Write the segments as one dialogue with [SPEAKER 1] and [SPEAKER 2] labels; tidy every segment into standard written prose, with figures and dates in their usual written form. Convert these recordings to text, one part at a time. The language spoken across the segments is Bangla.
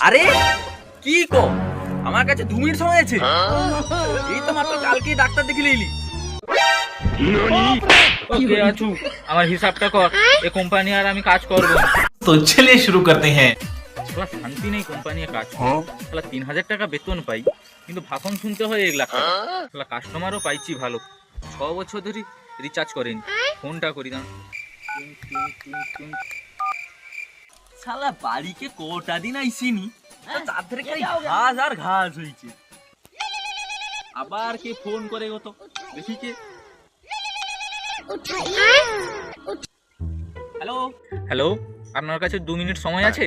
[SPEAKER 1] আরে কি কো, আমার কাছে 2 মিনিট সময় আছে। এই তো মাত্র কালকে ডাক্তার দেখিয়ে এলি।
[SPEAKER 2] ওকে আছু, আমার হিসাবটা কর। এই কোম্পানি আর আমি কাজ করব না।
[SPEAKER 3] तो चलिए शुरू करते हैं।
[SPEAKER 2] শালা শান্তি নেই কোম্পানি কাজ। শালা 3000 টাকা বেতন পাই, কিন্তু ভাষণ শুনতে হয় 1 লাখ টাকা। শালা কাস্টমারও পাইছি ভালো, 6 বছর ধরে রিচার্জ করেনি। ফোনটা করি না।
[SPEAKER 1] শালা বাড়িকে কোটা দিন আইসিনি, তার ধরে খালি ঘাস আর ঘাস হইছে। আবার কে ফোন করে গো, তো দেখি কে। হ্যালো
[SPEAKER 2] হ্যালো, আপনার কাছে 2 মিনিট সময় আছে?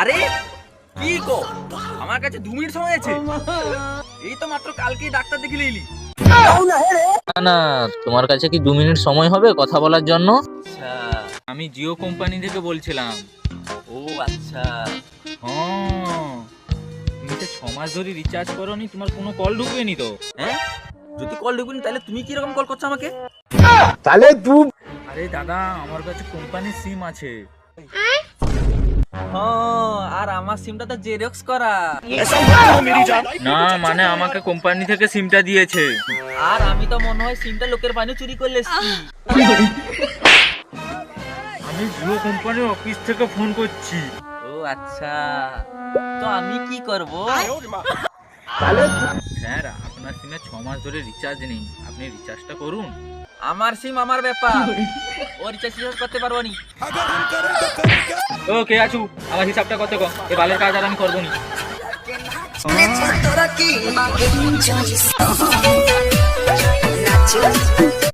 [SPEAKER 1] আরে কি কো, আমার কাছে 2 মিনিট সময় আছে। এই তো মাত্র কালকে ডাক্তার দেখিয়ে এলি।
[SPEAKER 2] না না, তোমার কাছে কি 2 মিনিট সময় হবে কথা বলার জন্য?
[SPEAKER 1] আচ্ছা,
[SPEAKER 2] আমি জিও কোম্পানি থেকে বলছিলাম।
[SPEAKER 1] ও আচ্ছা।
[SPEAKER 2] হ্যাঁ, তুমি তো 6 মাস ধরে রিচার্জ করোনি, তোমার কোনো কল ঢুকবেনি তো?
[SPEAKER 1] হ্যাঁ, যদি কল ঢুকুনি তাহলে তুমি কি রকম কল করছো আমাকে?
[SPEAKER 2] আরে দাদা, আমার কাছে কোম্পানির সিম আছে।
[SPEAKER 1] হ্যাঁ, আর আমার সিমটা তো জেরক্স করা।
[SPEAKER 2] না মানে আমাকে কোম্পানি থেকে সিমটা দিয়েছে।
[SPEAKER 1] আর আমি তো মনে হয় সিমটা লোকের পানি চুরি করলে এসেছি।
[SPEAKER 2] আমি জিও কোম্পানির অফিস থেকে ফোন করছি।
[SPEAKER 1] ও আচ্ছা, তো আমি কি করব?
[SPEAKER 2] স্যার, আপনার সিমে 6 মাস ধরে রিচার্জ নেই, আপনি রিচার্জটা করুন।
[SPEAKER 1] আমার সিম আমার ব্যাপার, ও রিচার্জ করতে পারবো নি।
[SPEAKER 2] ওকে আছু, আমার হিসাবটা কত কম, এই বালের কাজ আর আমি করবো নি।
[SPEAKER 4] তোরা কি